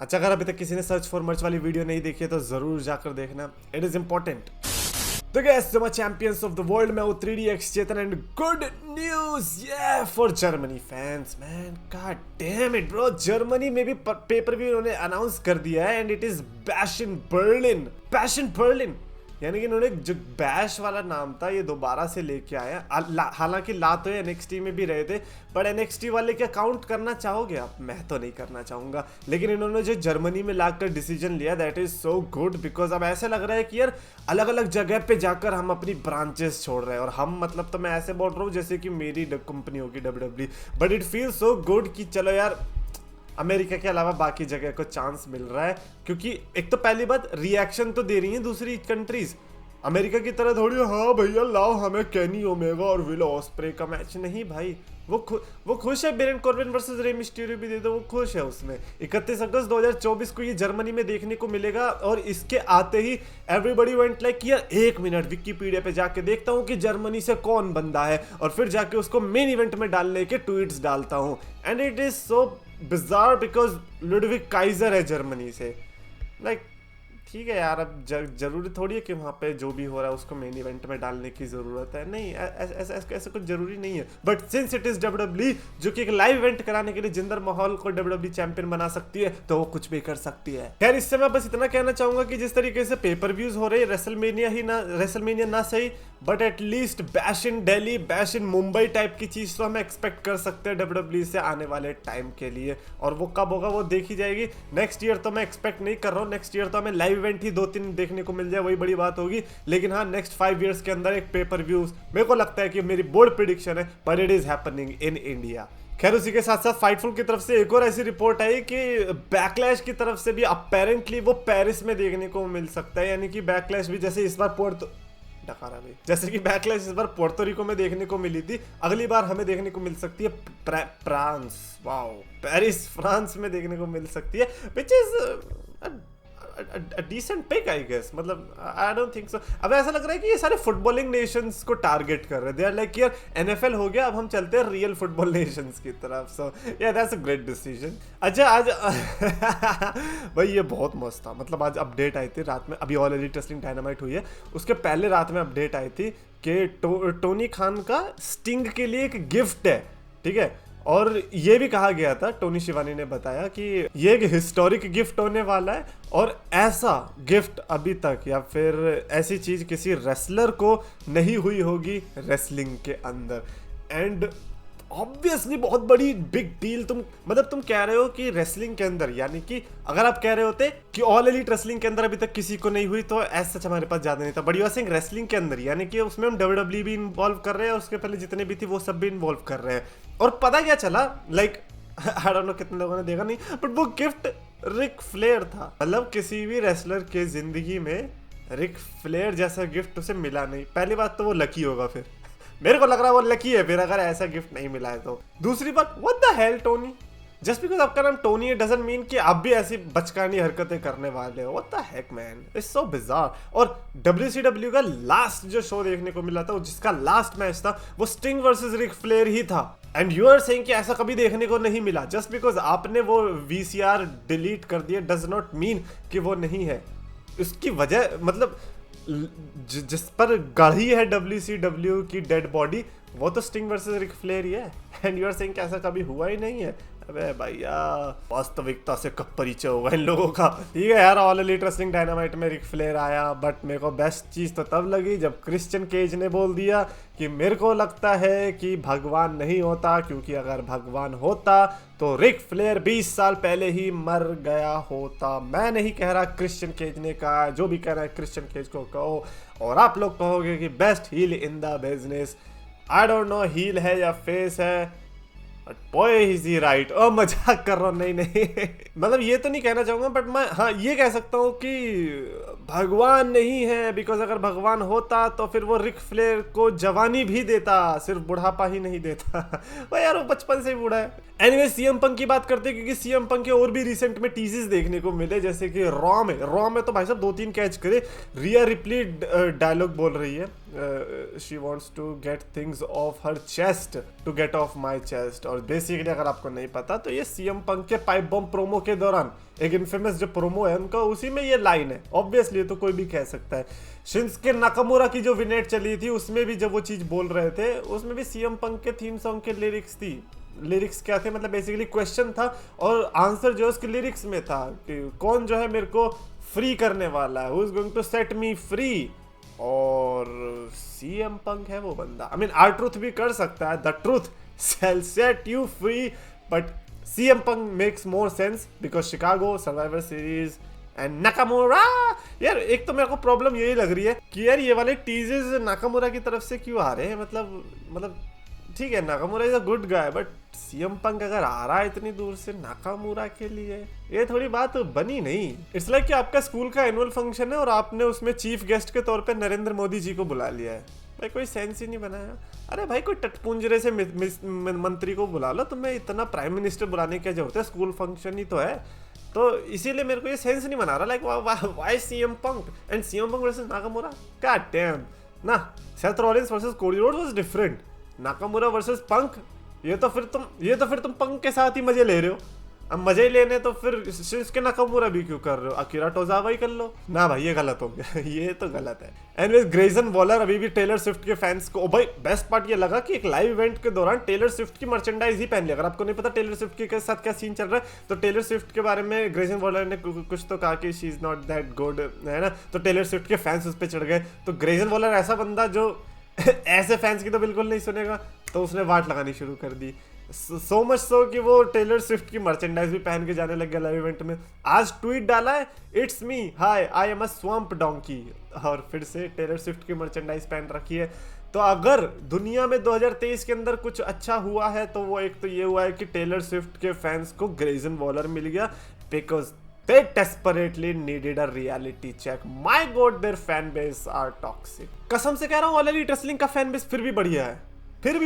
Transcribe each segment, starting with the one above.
अच्छा, अगर अभी तक किसी ने सर्च फॉर मर्च वाली वीडियो नहीं देखी है तो जरूर जाकर देखना, इट इज इंपॉर्टेंट। तो gas champions of the world में वो 3DX चेतन एंड गुड न्यूज ये for Germany fans man, god damn it bro, Germany में भी पेपर व्यू उन्होंने अनाउंस कर दिया है and it is bash in Berlin, bash in Berlin, यानी कि इन्होंने जो बैश वाला नाम था ये दोबारा से लेके आया। हालांकि ला तो NXT में भी रहे थे, पर NXT वाले क्या काउंट करना चाहोगे आप? मैं तो नहीं करना चाहूंगा, लेकिन इन्होंने जो जर्मनी में लाकर डिसीजन लिया that is so good, because अब ऐसा लग रहा है कि यार अलग अलग जगह पे जाकर हम अपनी ब्रांचेस छोड़ रहे हैं। और हम मतलब तो मैं ऐसे बोल रहा हूँ जैसे कि मेरी कंपनी होगी WWE, but it feel so good कि चलो यार अमेरिका के अलावा बाकी जगह को चांस मिल रहा है, क्योंकि एक तो पहली बात रिएक्शन तो दे रही है दूसरी कंट्रीज, अमेरिका की तरह थोड़ी हाँ भैया लाओ हमें केनी ओमेगा और विल ऑस्प्रे का मैच, नहीं भाई। वो खुश है, बेरन कॉर्बिन वर्सेस रे मिस्टीरियो भी दे दो, वो खुश है उसमें। 31 अगस्त 2024 को ये जर्मनी में देखने को मिलेगा और इसके आते ही एवरीबॉडी वेंट लाइक यार एक मिनट विकिपीडिया पे जाके देखता हूँ कि जर्मनी से कौन बंदा है और फिर जाके उसको मेन इवेंट में डालने के ट्वीट्स डालता हूँ। And it is so bizarre because Ludwig Kaizer है जर्मनी से, लाइक ठीक है यार, अब जरूरी थोड़ी है कि वहाँ पे जो भी हो रहा है उसको मेन इवेंट में डालने की ज़रूरत है, नहीं ऐसा कुछ जरूरी नहीं है। But since it is WWE जो कि एक लाइव इवेंट कराने के लिए जिंदर माहौल को WWE चैंपियन बना सकती है, तो वो कुछ भी कर सकती है। खैर इससे मैं बस इतना कहना चाहूंगा कि जिस तरीके से पेपर व्यूज हो रहे हैं, रेसलमेनिया ना सही but at least bash in Delhi, bash in Mumbai type की चीज़ तो हमें एक्सपेक्ट कर सकते हैं WWE से आने वाले टाइम के लिए। और वो कब होगा वो देखी जाएगी। नेक्स्ट ईयर तो मैं एक्सपेक्ट नहीं कर रहा हूँ, नेक्स्ट ईयर तो हमें लाइव इवेंट ही 2-3 देखने को मिल जाए, वही बड़ी बात होगी। लेकिन हाँ नेक्स्ट 5 ईयर्स के अंदर एक पेपर व्यूज मेरे को लगता है कि मेरी बोल्ड प्रिडिक्शन है, but it is happening in India. खैर उसी के साथ साथ फाइटफुल की तरफ से एक और ऐसी रिपोर्ट आई कि बैकलैश की तरफ से भी अपेरेंटली वो पेरिस में देखने को मिल सकता है, यानी कि बैकलैश भी जैसे इस बार जैसे कि बैकलैश इस बार पोर्टोरिको में देखने को मिली थी, अगली बार हमें देखने को मिल सकती है फ्रांस, वाओ पेरिस फ्रांस में देखने को मिल सकती है, which is a decent pick I guess, मतलब I don't think so। अब ऐसा लग रहा है कि ये सारे फुटबॉलिंग नेशंस को टारगेट कर रहे हैं, they are like यार NFL हो गया, अब हम चलते हैं रियल फुटबॉल नेशंस की तरफ। सो yeah that's a great decision। अच्छा आज भाई ये बहुत मस्त था, मतलब आज अपडेट आई थी रात में, अभी ऑल एलिट रेसलिंग डायनामाइट हुई है उसके पहले रात में अपडेट आई थी कि टोनी खान का स्टिंग के लिए एक गिफ्ट है, ठीक है। और ये भी कहा गया था, टोनी शिवानी ने बताया कि ये एक हिस्टोरिक गिफ्ट होने वाला है और ऐसा गिफ्ट अभी तक या फिर ऐसी चीज किसी रेसलर को नहीं हुई होगी रेसलिंग के अंदर। एंड ऑब्वियसली बहुत बड़ी बिग डील, तुम कह रहे हो कि रेसलिंग के अंदर, यानी कि अगर आप कह रहे होते कि ऑल एलिट रेसलिंग के अंदर अभी तक किसी को नहीं हुई तो ऐसा सच हमारे पास ज्यादा नहीं था, but you are saying wrestling के अंदर, यानी कि उसमें हम WWE भी इन्वॉल्व कर रहे हैं और उसके पहले जितने भी थी वो सब भी इन्वॉल्व कर रहे हैं। और पता क्या चला, लाइक आई डोंट नो कितने लोगों ने देखा नहीं, बट वो गिफ्ट रिक फ्लेयर था। मतलब किसी भी रेसलर के जिंदगी में रिक फ्लेयर जैसा गिफ्ट उसे मिला नहीं। पहली बात तो वो लकी होगा, फिर मेरे को लग रहा है वो लकी है फिर अगर ऐसा गिफ्ट नहीं मिला है तो। दूसरी बात, what the hell Tony, just because आपका नाम टोनी है डजंट मीन कि आप भी ऐसी बचकानी हरकतें करने वाले हो। What the heck man, it's so bizarre. और WCW का लास्ट जो शो देखने को मिला था, जिसका लास्ट मैच था वो स्टिंग वर्सेस रिक फ्लेयर ही था, एंड यू आर सेइंग कि ऐसा कभी देखने को नहीं मिला। जस्ट बिकॉज आपने वो VCR डिलीट कर दिया डज नॉट मीन कि वो नहीं है। उसकी वजह मतलब जिस पर गढ़ी है WCW की डेड बॉडी, वो तो स्टिंग वर्सेस रिक फ्लेयर ही है, एंड यू आर सेइंग कि ऐसा कभी हुआ ही नहीं है। अबे भैया वास्तविकता से कब परिचय होगा इन लोगों का। ठीक है यार, ऑल एलिट रेसलिंग डायनामाइट में रिक फ्लेयर आया, बट मेरे को बेस्ट चीज तो तब लगी जब क्रिश्चियन केज ने बोल दिया कि मेरे को लगता है कि भगवान नहीं होता, क्योंकि अगर भगवान होता तो रिक फ्लेयर 20 साल पहले ही मर गया होता। मैं नहीं कह रहा, क्रिश्चियन केज ने कहा, जो भी कह रहा है क्रिश्चियन केज को कहो, और आप लोग कहोगे कि best heel in the business. I don't know heel है या फेस है, बॉय इज ही राइट। ओ मजाक कर रहा हूँ, नहीं मतलब ये तो नहीं कहना चाहूंगा, बट मैं हाँ ये कह सकता हूँ कि भगवान नहीं है, बिकॉज अगर भगवान होता तो फिर वो रिक फ्लेयर को जवानी भी देता, सिर्फ बुढ़ापा ही नहीं देता। वो यार वो बचपन से ही बूढ़ा है। एनीवे सीएम पंक की बात करते हैं, क्योंकि सीएम पंक के और भी रिसेंट में टीजेस देखने को मिले, जैसे कि रॉ में तो भाई साहब 2-3 कैच करे। रिया रिप्ली डायलॉग बोल रही है, she wants to get things off her chest to get off my chest, और बेसिकली अगर आपको नहीं पता तो ये सीएम पंक के पाइप बम प्रोमो के दौरान एक इनफेमस जो प्रोमो है उनका, उसी में ये लाइन है। ऑब्वियसली तो कोई भी कह सकता है। शिंसुके नाकामुरा की जो विनेट चली थी उसमें भी जब वो चीज बोल रहे थे उसमें भी सीएम पंक के थीम सॉन्ग के लिरिक्स थी। लिरिक्स क्या थे, मतलब बेसिकली क्वेश्चन था और आंसर जो है उसके लिरिक्स में था कि कौन जो है मेरे को फ्री करने वाला है, who is going to set me free. और सीएम पंक है वो बंदा। आई मीन आर ट्रूथ भी कर सकता है, the truth shall set you free, but CM Punk makes more sense because Chicago, Survivor Series and Nakamura। यार एक तो मेरे को प्रॉब्लम यही लग रही है कि यार ये वाले टीजेस नाकामुरा की तरफ से क्यों आ रहे हैं। मतलब ठीक है, Nakamura is a good guy, but CM Punk अगर आ रहा है इतनी दूर से नाकामुरा के लिए, ये थोड़ी बात बनी नहीं। इट्स लाइक कि आपका स्कूल का एनुअल फंक्शन है और आपने उसमें चीफ गेस्ट के तौर पे नरेंद्र मोदी जी को बुला लिया है। भाई कोई सेंस ही नहीं बनाया। अरे भाई कोई टटपुंजरे से मंत्री को बुला लो, तुम्हें इतना प्राइम मिनिस्टर बुलाने की क्या जरूरत है, स्कूल फंक्शन ही तो है। तो इसीलिए मेरे को ये सेंस नहीं बना रहा, like why C M punk and CM punk versus Nakamura. God damn ना, Seth Rollins versus Cody Rhodes was different. Nakamura versus Punk, ये तो फिर तुम पंक के साथ ही मजे ले रहे हो। अब मजे ही लेने तो फिर शिंसुके नाकामुरा भी क्यों कर रहे हो, अकीरा टोजावा ही कर लो ना। भाई ये गलत हो गया ये तो गलत है। एनीवेज ग्रेजन वॉलर अभी भी टेलर स्विफ्ट के फैंस को, भाई बेस्ट पार्ट ये लगा कि एक लाइव इवेंट के दौरान टेलर स्विफ्ट की मर्चेंडाइज ही पहन लिया। अगर आपको नहीं पता टेलर स्विफ्ट के साथ क्या सीन चल रहा है तो टेलर स्विफ्ट के बारे में ग्रेजन वॉलर ने कुछ तो कहा कि she is not that good, है ना। तो टेलर स्विफ्ट के फैंस उस पर चढ़ गए। तो ग्रेजन वॉलर ऐसा बंदा जो ऐसे फैंस की तो बिल्कुल नहीं सुनेगा, तो उसने वाट लगानी शुरू कर दी। सो मच सो कि वो टेलर स्विफ्ट की मर्चेंडाइज भी पहन के जाने लग गया लाइव इवेंट में। आज ट्वीट डाला है, it's me hi I am a swamp donkey, और फिर से टेलर स्विफ्ट की मर्चेंडाइज पहन रखी है। तो अगर दुनिया में 2023 के अंदर कुछ अच्छा हुआ है तो वो एक तो ये हुआ है कि टेलर स्विफ्ट के फैंस को ग्रेजन वॉलर मिल गया, because they desperately needed a reality check. My god, their fan base are toxic. कसम से कह रहा हूँ ऑल एलीट रेसलिंग का फैन बेस फिर भी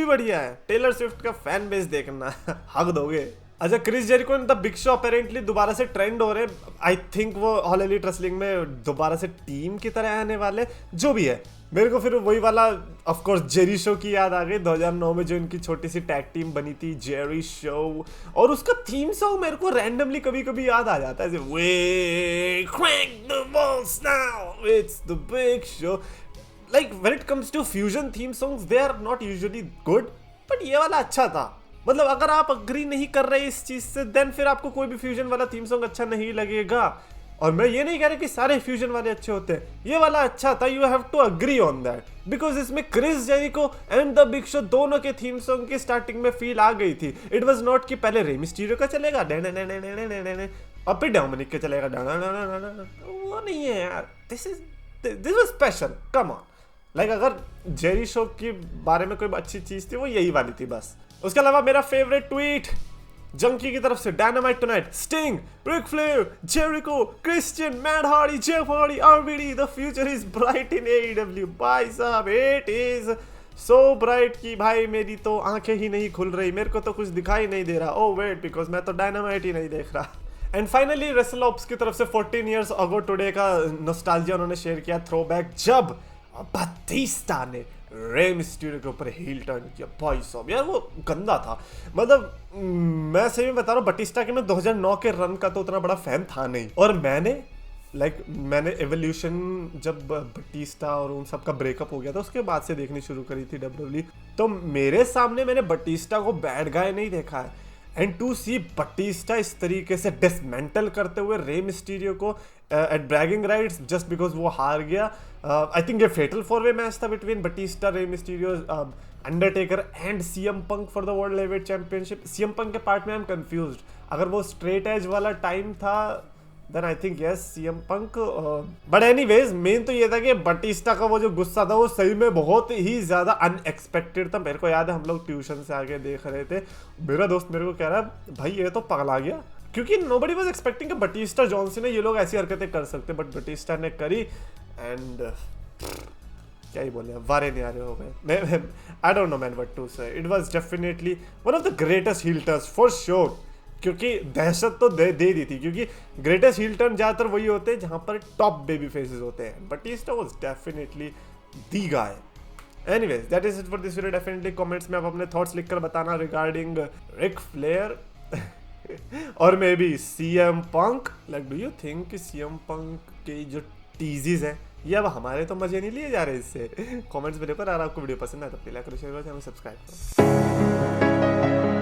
बढ़िया है, टेलर स्विफ्ट का फैन बेस देखना हक दोगे। अच्छा, Chris Jericho and the big Show apparently दोबारा से ट्रेंड हो रहे हैं। आई थिंक वो ऑल एलीट रेसलिंग में दोबारा से टीम की तरह आने वाले, जो भी है। मेरे को फिर वही वाला ऑफ कोर्स जेरी शो की याद आ गई, 2009 में जो इनकी छोटी सी टैग टीम बनी थी जेरी शो, और उसका थीम सॉन्ग मेरे को रैंडमली कभी कभी याद आ जाता है, way crank the balls now it's the big show. Like when it comes to fusion theme songs they are not usually good, but ये वाला अच्छा था। मतलब अगर आप अग्री नहीं कर रहे इस चीज से देन फिर आपको कोई भी फ्यूजन वाला थीम सॉन्ग अच्छा नहीं लगेगा। और मैं ये नहीं कह रहा कि सारे फ्यूजन वाले अच्छे होते हैं, ये वाला अच्छा था, you have to agree on that, because इसमें Chris Jericho and the big show दोनों के थीम सॉन्ग की स्टार्टिंग में फील आ गई थी। इट वाज नॉट कि पहले रे मिस्टीरियो का चलेगा और फिर डोमिनिक का चलेगा, वो नहीं है यार। This was special, come on. Like अगर जेरी शो के बारे में कोई अच्छी चीज थी वो यही वाली थी बस। उसके अलावा मेरा फेवरेट ट्वीट जंकी की तरफ से, dynamite tonight, sting, Ric Flair, Jericho, Christian, mad Hardy, Jeff Hardy, RBD, the future is bright in AEW. भाई साहब इट इज सो ब्राइट कि भाई मेरी तो आंखें ही नहीं खुल रही, मेरे को तो कुछ दिखाई नहीं दे रहा। ओह वेट, बिकॉज मैं तो डायनामाइट ही नहीं देख रहा। एंड फाइनली रेसलऑप्स की तरफ से 14 ईयर्स अगो टुडे का नॉस्टैल्जिया उन्होंने शेयर किया, थ्रोबैक, जब बटिस्टा ने रे मिस्टीरियो के ऊपर हील टर्न किया। भाई साहब यार वो गंदा था। मतलब मैं सही में बता रहा हूँ, बटिस्टा के मैं 2009 के रन का तो उतना बड़ा फैन था नहीं, और मैंने एवोल्यूशन जब बटिस्टा और उन सब का ब्रेकअप हो गया था उसके बाद से देखनी शुरू करी थी डब्ल्यूडब्ल्यूई। तो मेरे सामने मैंने बटिस्टा को बैड गाय नहीं देखा है, एंड टू सी बटिस्टा इस तरीके से डिसमेंटल करते हुए रे मिस्टीरियो को at bragging rights just because वो हार गया। आई थिंक ये फेटल 4-वे मैच था between Batista, Rey Mysterio, Undertaker and CM Punk for the world heavyweight championship. CM Punk के पार्ट में आई एम कंफ्यूज्ड, अगर वो स्ट्रेट एज वाला टाइम था then I think yes CM Punk. But anyways main तो ये था कि बटिस्टा का वो जो गुस्सा था वो सही में बहुत ही ज्यादा अनएक्सपेक्टेड था। मेरे को याद है हम लोग ट्यूशन से आके देख रहे थे, मेरा दोस्त मेरे को कह रहा है भाई ये तो पगला गया, क्योंकि नोबडी वाज एक्सपेक्टिंग कि बटिस्टा, जॉन सीना ये लोग ऐसी हरकतें कर सकते, बट बटिस्टा ने करी एंड क्या ही बोले, वारे नहीं आ रहे हो गए। I don't know man what to say, it was definitely one of the greatest heel turns for sure, क्योंकि दहशत तो दे दी थी, क्योंकि ग्रेटेस्ट हील टर्न ज्यादातर वही होते हैं जहां पर टॉप बेबी फेसेस होते हैं। Batista was definitely the guy anyways that is it for this video. Definitely comments में आप अपने थॉट्स लिखकर बताना रिगार्डिंग रिक फ्लेयर और may be CM Punk. Like do you think कि सीएम पंक के जो टीजीज हैं ये अब हमारे तो मजे नहीं लिए जा रहे इससे? कमेंट्स में देखो। अगर आपको वीडियो पसंद है तो लाइक करो, शेयर करो, चैनल सब्सक्राइब करो।